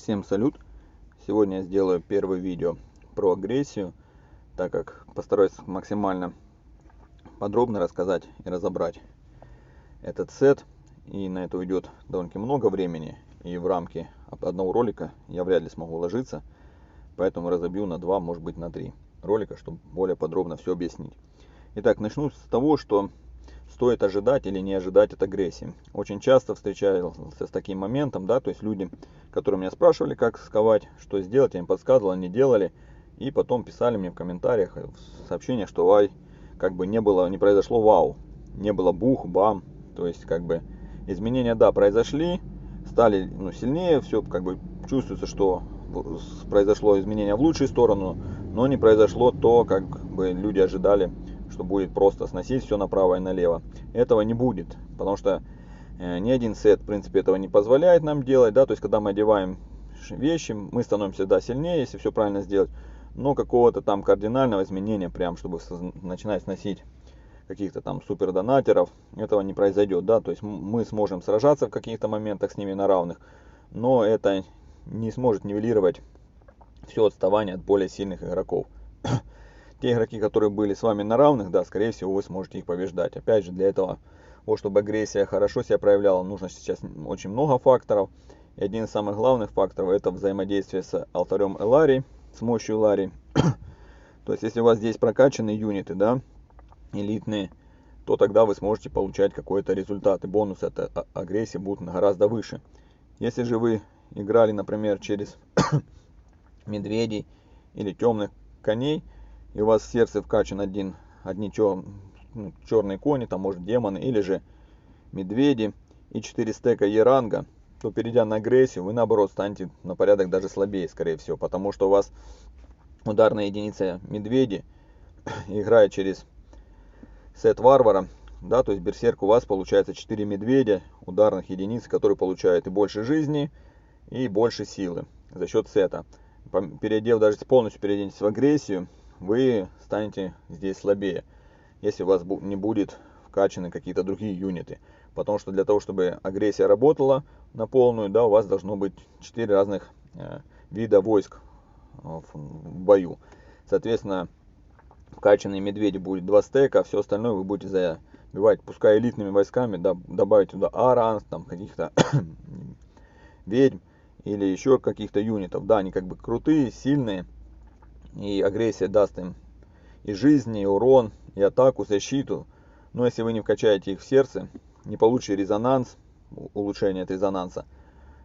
Всем салют! Сегодня я сделаю первое видео про агрессию, так как постараюсь максимально подробно рассказать и разобрать этот сет. И на это уйдет довольно много времени, и в рамки одного ролика я вряд ли смогу уложиться, поэтому разобью на 2, может быть на 3 ролика, чтобы более подробно все объяснить. Итак, начну с того, что стоит ожидать или не ожидать от агрессии. Очень часто встречался с таким моментом, да, то есть люди, которые меня спрашивали, как сковать, что сделать, я им подсказывал, они делали, и потом писали мне в комментариях, в сообщениях, что ай, как бы не произошло вау, не было бух, бам, то есть как бы изменения, да, произошли, стали сильнее, все как бы чувствуется, что произошло изменение в лучшую сторону, но не произошло то, как бы люди ожидали, что будет просто сносить все направо и налево. Этого не будет, потому что ни один сет, в принципе, этого не позволяет нам делать, да, то есть когда мы одеваем вещи, мы становимся, да, сильнее, если все правильно сделать, но какого-то там кардинального изменения, прям чтобы начинать сносить каких-то там супер донатеров, этого не произойдет, да, то есть мы сможем сражаться в каких-то моментах с ними на равных, но это не сможет нивелировать все отставание от более сильных игроков. Те игроки, которые были с вами на равных, да, скорее всего, вы сможете их побеждать. Опять же, для этого, вот, чтобы агрессия хорошо себя проявляла, нужно сейчас очень много факторов. И один из самых главных факторов — это взаимодействие с алтарем Элари, с мощью Элари. То есть, если у вас здесь прокачанные юниты, да, элитные, то тогда вы сможете получать какой-то результат, и бонусы от агрессии будут гораздо выше. Если же вы играли, например, через медведей или темных коней, и у вас в сердце вкачан одни черные кони, там может демоны, или же медведи, и 4 стека Е-ранга, то перейдя на агрессию, вы наоборот станете на порядок даже слабее, скорее всего, потому что у вас ударная единица медведи, играя через сет варвара, да, то есть берсерк, у вас получается 4 медведя, ударных единиц, которые получают и больше жизни, и больше силы за счет сета. Полностью переоденетесь в агрессию, вы станете здесь слабее, если у вас не будет вкачаны какие-то другие юниты. Потому что для того, чтобы агрессия работала на полную, да, у вас должно быть 4 разных вида войск в бою. Соответственно, вкачанные медведи будет 2 стека, а все остальное вы будете забивать, пускай элитными войсками, да, добавить туда аранс, там каких-то ведьм или еще каких-то юнитов. Да, они как бы крутые, сильные, и агрессия даст им и жизни, и урон, и атаку, защиту. Но если вы не вкачаете их в сердце, не получите резонанс, улучшение от резонанса,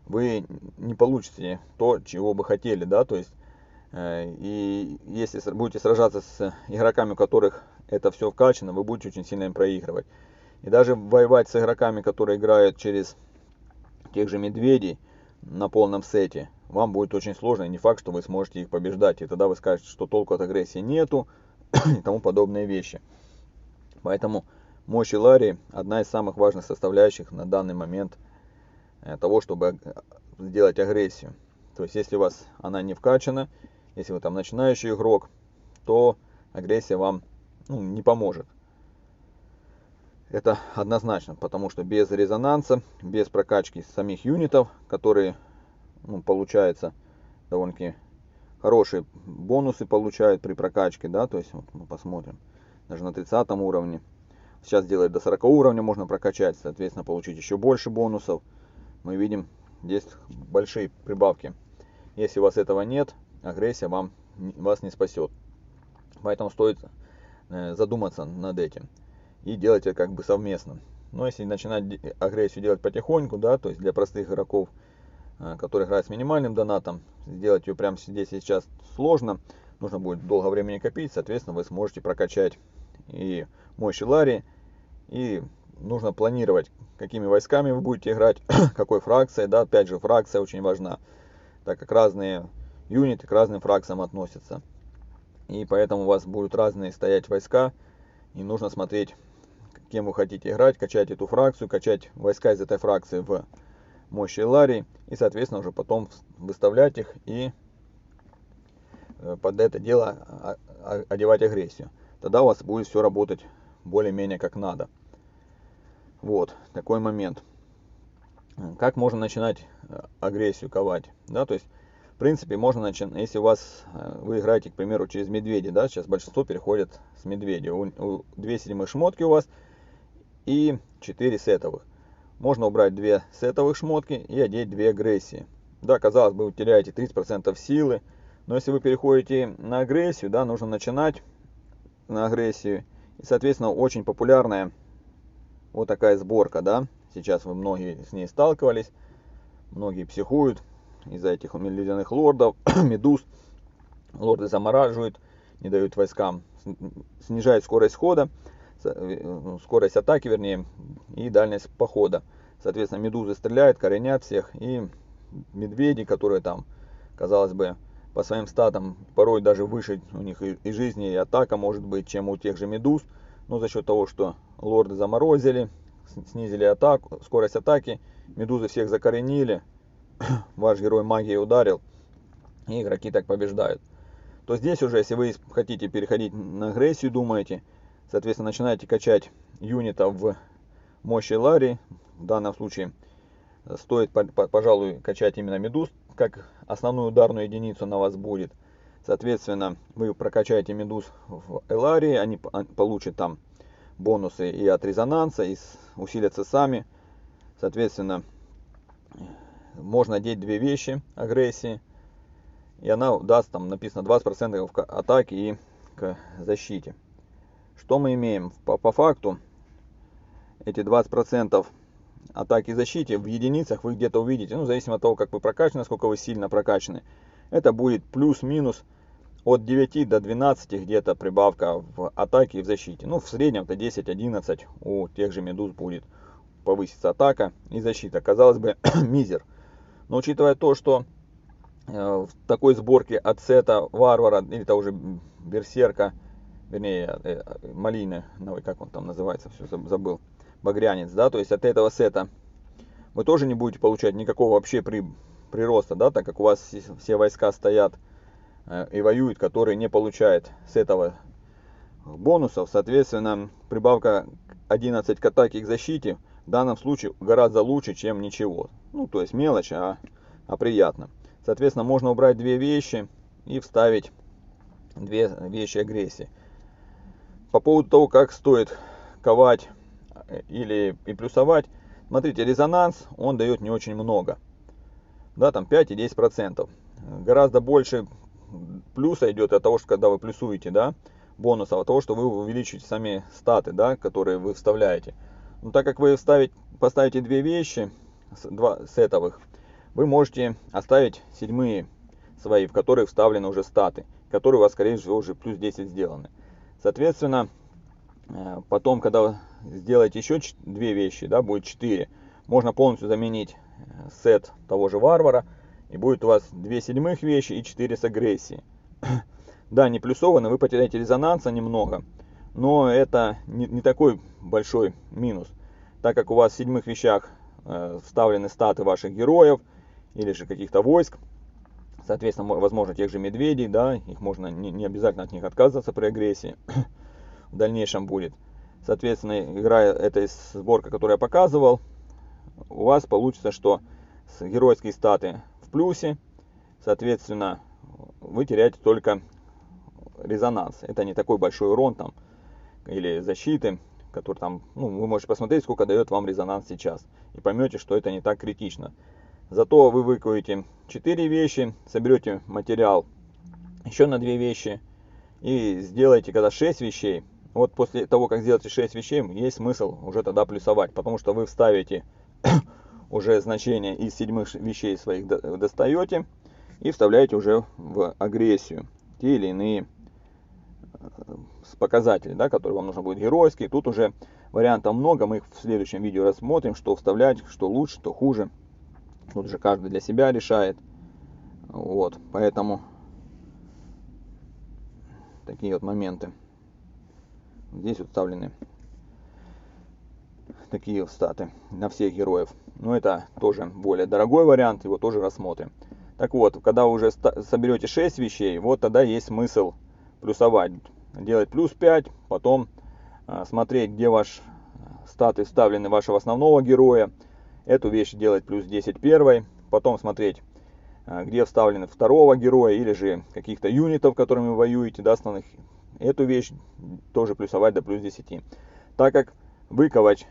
вы не получите то, чего бы хотели, да, то есть, и если будете сражаться с игроками, у которых это все вкачано, вы будете очень сильно им проигрывать. И даже воевать с игроками, которые играют через тех же медведей на полном сете, вам будет очень сложно, и не факт, что вы сможете их побеждать. И тогда вы скажете, что толку от агрессии нету, и тому подобные вещи. Поэтому мощь Элари одна из самых важных составляющих на данный момент того, чтобы сделать агрессию. То есть, если у вас она не вкачана, если вы там начинающий игрок, то агрессия вам не поможет. Это однозначно, потому что без резонанса, без прокачки самих юнитов, которые, получается, довольно-таки хорошие бонусы получают при прокачке, да, то есть вот мы посмотрим, даже на 30 уровне, сейчас делает до 40 уровня, можно прокачать, соответственно, получить еще больше бонусов. Мы видим здесь большие прибавки. Если у вас этого нет, агрессия вас не спасет. Поэтому стоит задуматься над этим и делать это как бы совместно. Но если начинать агрессию делать потихоньку, да, то есть для простых игроков, которые играют с минимальным донатом, сделать ее прямо здесь и сейчас сложно, нужно будет долго времени копить, соответственно, вы сможете прокачать и мощь Элари, и нужно планировать, какими войсками вы будете играть, какой фракцией, да, опять же, фракция очень важна, так как разные юниты к разным фракциям относятся, и поэтому у вас будут разные стоять войска, и нужно смотреть, кем вы хотите играть, качать эту фракцию, качать войска из этой фракции в мощи Элари, и, соответственно, уже потом выставлять их и под это дело одевать агрессию. Тогда у вас будет все работать более-менее как надо. Вот такой момент. как можно начинать агрессию ковать, да, то есть, в принципе, можно начать, если у вас, вы играете, к примеру, через медведя, да, сейчас большинство переходят с медведя, 2 седьмых шмотки у вас и 4 сетовых. Можно убрать 2 сетовых шмотки и одеть 2 агрессии. Да, казалось бы, вы теряете 30% силы, но если вы переходите на агрессию, да, нужно начинать на агрессию. И, соответственно, очень популярная вот такая сборка, да. Сейчас вы многие с ней сталкивались, многие психуют из-за этих ледяных лордов, медуз. Лорды замораживают, не дают войскам, снижают скорость хода, скорость атаки, вернее, и дальность похода. Соответственно, медузы стреляют, коренят всех, и медведи, которые там, казалось бы, по своим статам порой даже выше у них и жизни, и атака может быть, чем у тех же медуз. Но за счет того, что лорды заморозили, снизили атаку, скорость атаки, медузы всех закоренили, ваш герой магией ударил, и игроки так побеждают. То здесь уже, если вы хотите переходить на агрессию, думаете, соответственно, начинаете качать юнитов в мощи Ларри. В данном случае стоит, пожалуй, качать именно медуз, как основную ударную единицу на вас будет. Соответственно, вы прокачаете медуз в Эларии, они получат там бонусы и от резонанса, и усилятся сами. Соответственно, можно одеть 2 вещи агрессии, и она даст, там написано, 20% к атаке и к защите. Что мы имеем? По факту, эти 20% атаки и защите в единицах вы где-то увидите, ну, зависимо от того, как вы прокачаны, насколько вы сильно прокачаны. Это будет плюс-минус от 9 до 12 где-то прибавка в атаке и в защите. Ну, в среднем это 10-11 у тех же медуз будет повыситься атака и защита. Казалось бы, мизер. Но учитывая то, что в такой сборке от сета варвара или того же берсерка, вернее, малины, как он там называется, все забыл, багрянец, да, то есть от этого сета вы тоже не будете получать никакого вообще прироста, да, так как у вас все войска стоят и воюют, которые не получают с этого бонусов. Соответственно, прибавка 11 к атаке и к защите в данном случае гораздо лучше, чем ничего. Ну, то есть мелочь, а приятно. Соответственно, можно убрать 2 вещи и вставить 2 вещи агрессии. По поводу того, как стоит ковать или и плюсовать, смотрите, резонанс, он дает не очень много. Да, там 5 и 10%. Гораздо больше плюса идет от того, что когда вы плюсуете, да, бонусов, от того, что вы увеличиваете сами статы, да, которые вы вставляете. Но так как вы поставите 2 вещи, 2 сетовых, вы можете оставить 7 свои, в которые вставлены уже статы, которые у вас, скорее всего, уже плюс 10 сделаны. Соответственно, потом, когда вы сделаете еще 2 вещи, да, будет 4, можно полностью заменить сет того же варвара, и будет у вас 2 седьмых вещи и 4 с агрессией. Да, не плюсованы, вы потеряете резонанса немного, но это не такой большой минус, так как у вас в седьмых вещах вставлены статы ваших героев или же каких-то войск. Соответственно, возможно, тех же медведей, да, их можно не обязательно от них отказываться при агрессии. В дальнейшем будет. Соответственно, играя этой сборкой, которую я показывал, у вас получится, что геройские статы в плюсе, соответственно, вы теряете только резонанс. Это не такой большой урон там или защиты, который там, ну, вы можете посмотреть, сколько дает вам резонанс сейчас, и поймете, что это не так критично. Зато вы выкуете 4 вещи, соберете материал еще на 2 вещи и сделаете когда 6 вещей. Вот после того, как сделаете 6 вещей, есть смысл уже тогда плюсовать, потому что вы вставите уже значения из седьмых вещей своих, достаете и вставляете уже в агрессию те или иные показатели, да, которые вам нужно будет геройские. Тут уже вариантов много, мы их в следующем видео рассмотрим, что вставлять, что лучше, что хуже. Тут же каждый для себя решает. Вот, поэтому такие вот моменты. Здесь вот вставлены такие вот статы на всех героев. Но это тоже более дорогой вариант, его тоже рассмотрим. Так вот, когда вы уже соберете 6 вещей, вот тогда есть смысл плюсовать. Делать плюс 5, потом смотреть, где ваш статы вставлены вашего основного героя. эту вещь делать плюс 10 первой, потом смотреть, где вставлены второго героя или же каких-то юнитов, которыми вы воюете, да, основных. Эту вещь тоже плюсовать до плюс 10. Так как выковать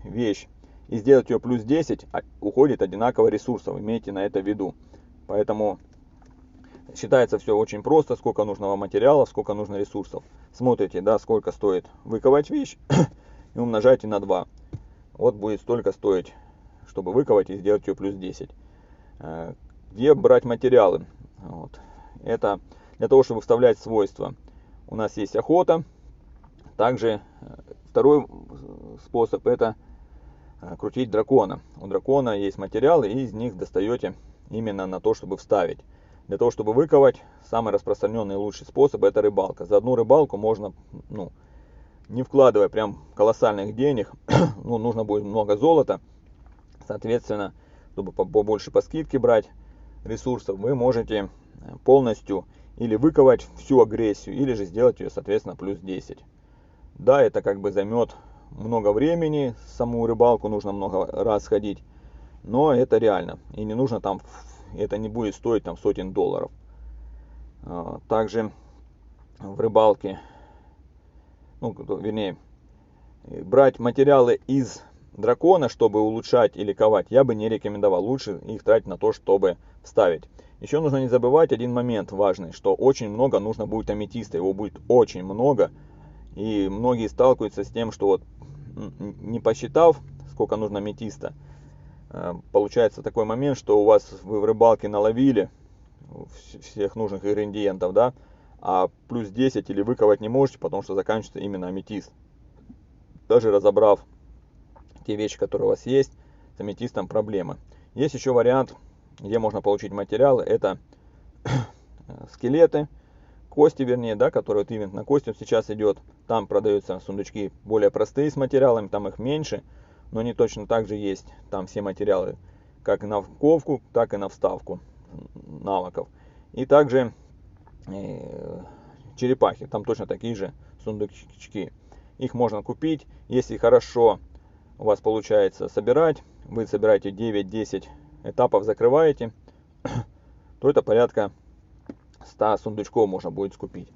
вещь и сделать ее плюс 10 уходит одинаково ресурсов, имейте на это в виду. Поэтому считается все очень просто, сколько нужного материала, сколько нужно ресурсов. Смотрите, да, сколько стоит выковать вещь и умножайте на 2. Вот будет столько стоить, чтобы выковать и сделать ее плюс 10. Где брать материалы? Вот. Это для того, чтобы вставлять свойства. У нас есть охота. Также второй способ — это крутить дракона. У дракона есть материалы, и из них достаете именно на то, чтобы вставить. Для того, чтобы выковать, самый распространенный и лучший способ — это рыбалка. За одну рыбалку можно, не вкладывая прям колоссальных денег, нужно будет много золота. Соответственно, чтобы побольше по скидке брать ресурсов, вы можете полностью или выковать всю агрессию, или же сделать ее, соответственно, плюс 10. Да, это как бы займет много времени, саму рыбалку нужно много раз ходить, но это реально. И не нужно там, это не будет стоить там сотен долларов. Также в рыбалке, вернее, брать материалы из дракона, чтобы улучшать или ковать, я бы не рекомендовал. Лучше их тратить на то, чтобы вставить. Еще нужно не забывать один момент важный, что очень много нужно будет аметиста. Его будет очень много. И многие сталкиваются с тем, что вот не посчитав, сколько нужно аметиста, получается такой момент, что вы в рыбалке наловили всех нужных ингредиентов, да, а плюс 10 или выковать не можете, потому что заканчивается именно аметист. Даже разобрав те вещи, которые у вас есть, с аметистом проблемы. Есть еще вариант, где можно получить материалы, это скелеты, кости, вернее, да, которые вот ивент на кости сейчас идет. Там продаются сундучки более простые с материалами, там их меньше, но они точно так же есть. Там все материалы, как на ковку, так и на вставку навыков. И также черепахи, там точно такие же сундучки. Их можно купить, если хорошо у вас получается собирать, вы собираете 9-10 этапов, закрываете, то это порядка 100 сундучков можно будет скупить.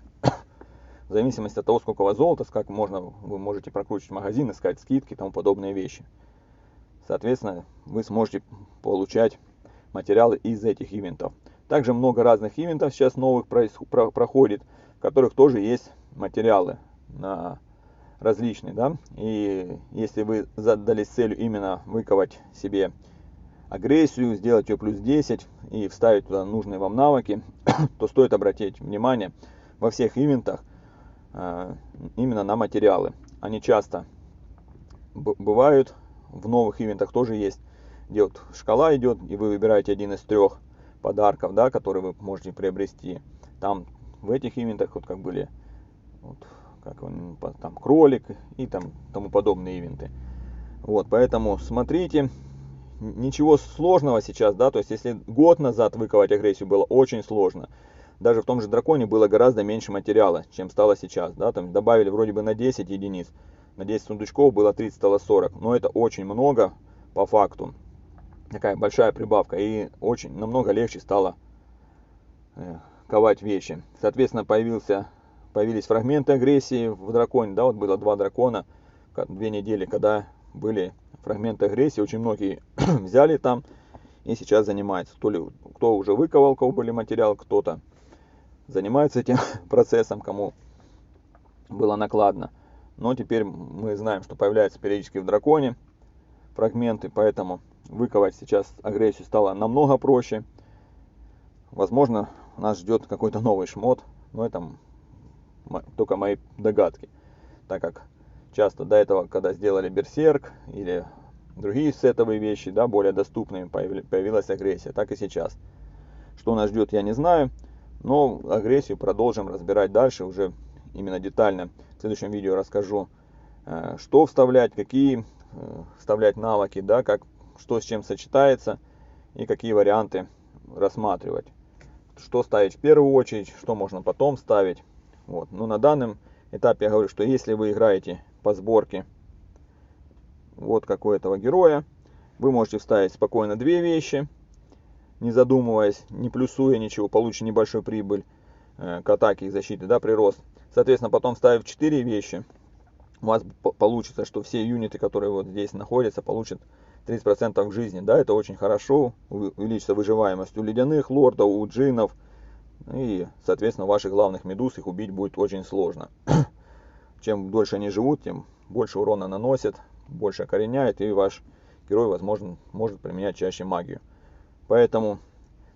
В зависимости от того, сколько у вас золота, вы можете прокручивать магазин, искать скидки и тому подобные вещи. Соответственно, вы сможете получать материалы из этих ивентов. Также много разных ивентов сейчас новых проходит, в которых тоже есть материалы на различные, да. И если вы задались целью именно выковать себе агрессию, сделать ее плюс 10 и вставить туда нужные вам навыки, то стоит обратить внимание во всех ивентах именно на материалы. Они часто бывают, в новых ивентах тоже есть, где вот шкала идет, и вы выбираете один из 3 подарков, да, которые вы можете приобрести. Там в этих ивентах вот как были там кролик и тому подобные ивенты. Вот, поэтому смотрите, ничего сложного сейчас, да, то есть если год назад выковать агрессию было очень сложно, даже в том же драконе было гораздо меньше материала, чем стало сейчас, да, там добавили вроде бы на 10 единиц, на 10 сундучков было 30, стало 40, но это очень много по факту, такая большая прибавка, и очень намного легче стало ковать вещи. Соответственно, появились фрагменты агрессии в драконе, да, вот было 2 дракона, 2 недели, когда были фрагменты агрессии, очень многие взяли там и сейчас занимаются. Кто уже выковал, у кого были материалы, кто-то занимается этим процессом, кому было накладно. Но теперь мы знаем, что появляются периодически в драконе фрагменты, поэтому выковать сейчас агрессию стало намного проще. Возможно, нас ждет какой-то новый шмот, но это только мои догадки, так как часто до этого, когда сделали берсерк или другие сетовые вещи, да, более доступными, появилась агрессия, так и сейчас. Что нас ждет, я не знаю, но агрессию продолжим разбирать дальше, уже именно детально. В следующем видео расскажу, что вставлять, какие вставлять навыки, да, что с чем сочетается и какие варианты рассматривать. Что ставить в первую очередь, что можно потом ставить. Вот. Но на данном этапе я говорю, что если вы играете по сборке вот какого-то героя, Вы можете вставить спокойно 2 вещи, не задумываясь, не плюсуя ничего, получите небольшую прибыль к атаке и защите, да, прирост. Соответственно, потом вставив 4 вещи, у вас получится, что все юниты, которые вот здесь находятся, получат 30% к жизни. Да, это очень хорошо, увеличится выживаемость у ледяных лордов, у джиннов. И, соответственно, ваших главных медуз их убить будет очень сложно. Чем дольше они живут, тем больше урона наносят, больше окореняет, и ваш герой, возможно, может применять чаще магию. Поэтому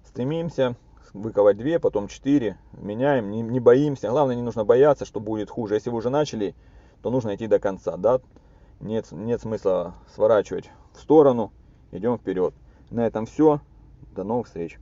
стремимся выковать 2, потом 4, меняем, не боимся. Главное, не нужно бояться, что будет хуже. Если вы уже начали, то нужно идти до конца. Да? Нет смысла сворачивать в сторону, идем вперед. На этом все. До новых встреч.